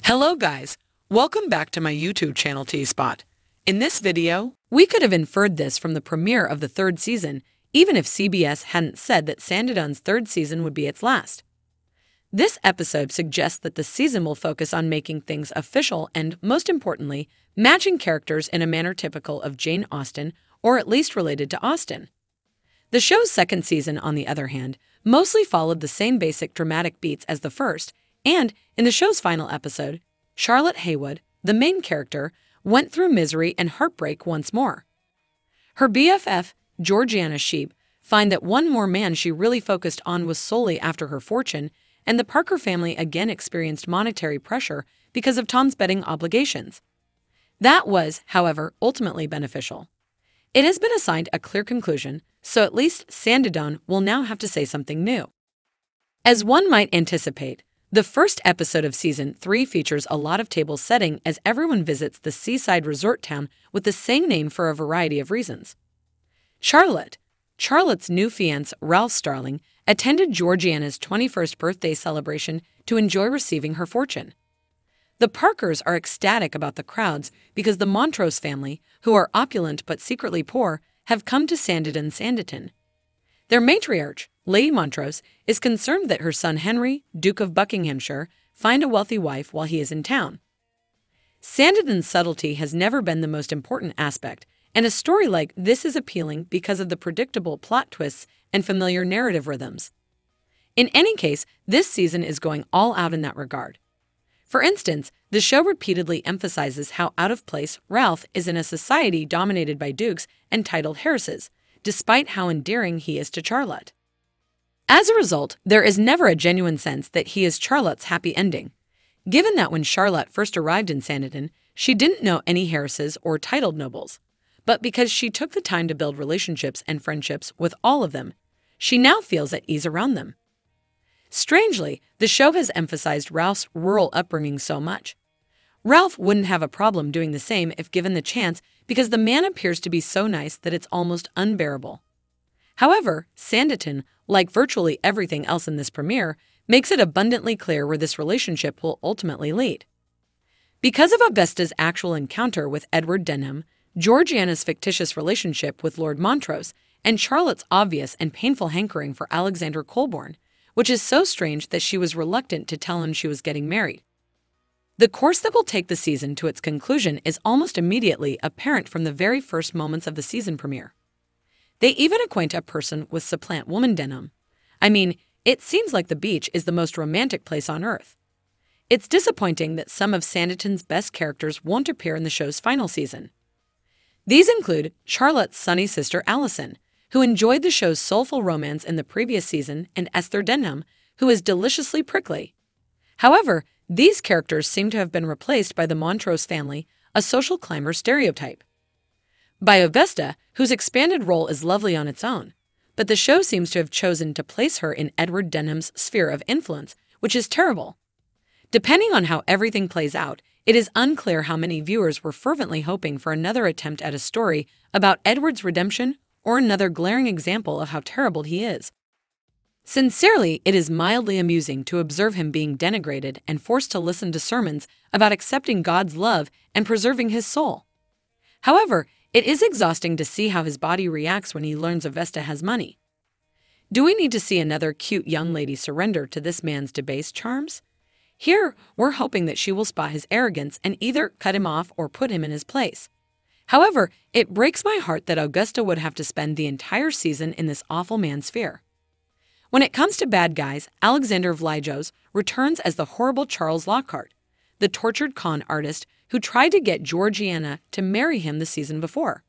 Hello guys, welcome back to my YouTube channel T-Spot. In this video, we could have inferred this from the premiere of the third season, even if CBS hadn't said that Sanditon's third season would be its last. This episode suggests that the season will focus on making things official and, most importantly, matching characters in a manner typical of Jane Austen, or at least related to Austen. The show's second season, on the other hand, mostly followed the same basic dramatic beats as the first, and, in the show's final episode, Charlotte Haywood, the main character, went through misery and heartbreak once more. Her BFF, Georgiana Sheep, find that one more man she really focused on was solely after her fortune, and the Parker family again experienced monetary pressure because of Tom's betting obligations. That was, however, ultimately beneficial. It has been assigned a clear conclusion, so at least Sanditon will now have to say something new. As one might anticipate, the first episode of Season 3 features a lot of table setting as everyone visits the seaside resort town with the same name for a variety of reasons. Charlotte's new fiancé, Ralph Starling, attended Georgiana's 21st birthday celebration to enjoy receiving her fortune. The Parkers are ecstatic about the crowds because the Montrose family, who are opulent but secretly poor, have come to Sanditon. Their matriarch, Lady Montrose, is concerned that her son Henry, Duke of Buckinghamshire, find a wealthy wife while he is in town. Sanditon's subtlety has never been the most important aspect, and a story like this is appealing because of the predictable plot twists and familiar narrative rhythms. In any case, this season is going all out in that regard. For instance, the show repeatedly emphasizes how out of place Ralph is in a society dominated by dukes and titled heiresses, despite how endearing he is to Charlotte. As a result, there is never a genuine sense that he is Charlotte's happy ending. Given that when Charlotte first arrived in Sanditon, she didn't know any heiresses or titled nobles. But because she took the time to build relationships and friendships with all of them, she now feels at ease around them. Strangely, the show has emphasized Ralph's rural upbringing so much. Ralph wouldn't have a problem doing the same if given the chance because the man appears to be so nice that it's almost unbearable. However, Sanditon, like virtually everything else in this premiere, makes it abundantly clear where this relationship will ultimately lead. Because of Augusta's actual encounter with Edward Denham, Georgiana's fictitious relationship with Lord Montrose, and Charlotte's obvious and painful hankering for Alexander Colborne, which is so strange that she was reluctant to tell him she was getting married. The course that will take the season to its conclusion is almost immediately apparent from the very first moments of the season premiere. They even acquaint a person with supplant woman Denham. I mean, it seems like the beach is the most romantic place on earth. It's disappointing that some of Sanditon's best characters won't appear in the show's final season. These include Charlotte's sunny sister Allison, who enjoyed the show's soulful romance in the previous season, and Esther Denham, who is deliciously prickly. However, these characters seem to have been replaced by the Montrose family, a social climber stereotype. By Augusta, whose expanded role is lovely on its own, but the show seems to have chosen to place her in Edward Denham's sphere of influence, which is terrible. Depending on how everything plays out, it is unclear how many viewers were fervently hoping for another attempt at a story about Edward's redemption or another glaring example of how terrible he is. Sincerely, it is mildly amusing to observe him being denigrated and forced to listen to sermons about accepting God's love and preserving his soul. However, it is exhausting to see how his body reacts when he learns Augusta has money. Do we need to see another cute young lady surrender to this man's debased charms? Here, we're hoping that she will spot his arrogance and either cut him off or put him in his place. However, it breaks my heart that Augusta would have to spend the entire season in this awful man's sphere. When it comes to bad guys, Alexander Vlijos returns as the horrible Charles Lockhart, the tortured con artist who tried to get Georgiana to marry him the season before.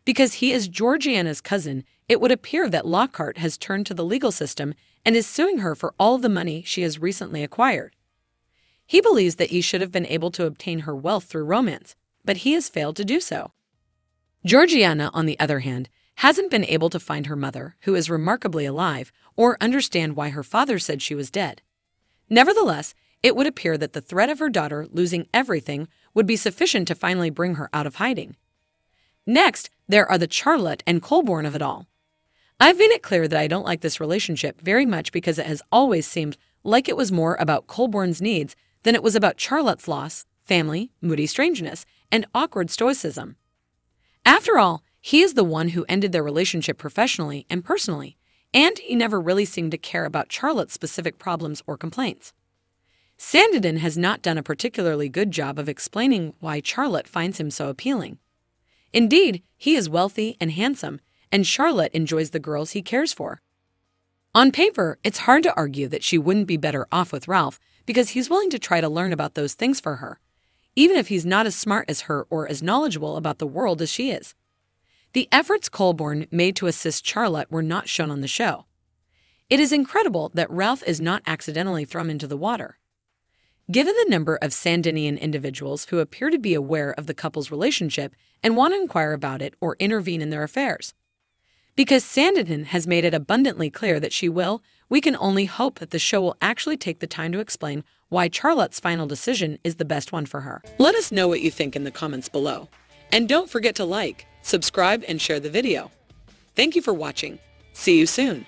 Because he is Georgiana's cousin, it would appear that Lockhart has turned to the legal system and is suing her for all of the money she has recently acquired. He believes that he should have been able to obtain her wealth through romance, but he has failed to do so. Georgiana, on the other hand, hasn't been able to find her mother, who is remarkably alive, or understand why her father said she was dead. Nevertheless, it would appear that the threat of her daughter losing everything would be sufficient to finally bring her out of hiding. Next, there are the Charlotte and Colborne of it all. I've made it clear that I don't like this relationship very much because it has always seemed like it was more about Colborne's needs then it was about Charlotte's loss, family, moody strangeness, and awkward stoicism. After all, he is the one who ended their relationship professionally and personally, and he never really seemed to care about Charlotte's specific problems or complaints. Sanditon has not done a particularly good job of explaining why Charlotte finds him so appealing. Indeed, he is wealthy and handsome, and Charlotte enjoys the girls he cares for. On paper, it's hard to argue that she wouldn't be better off with Ralph because he's willing to try to learn about those things for her, even if he's not as smart as her or as knowledgeable about the world as she is. The efforts Colborne made to assist Charlotte were not shown on the show. It is incredible that Ralph is not accidentally thrown into the water. Given the number of Sandinian individuals who appear to be aware of the couple's relationship and want to inquire about it or intervene in their affairs. Because Sanditon has made it abundantly clear that she will, we can only hope that the show will actually take the time to explain why Charlotte's final decision is the best one for her. Let us know what you think in the comments below. And don't forget to like, subscribe, and share the video. Thank you for watching. See you soon.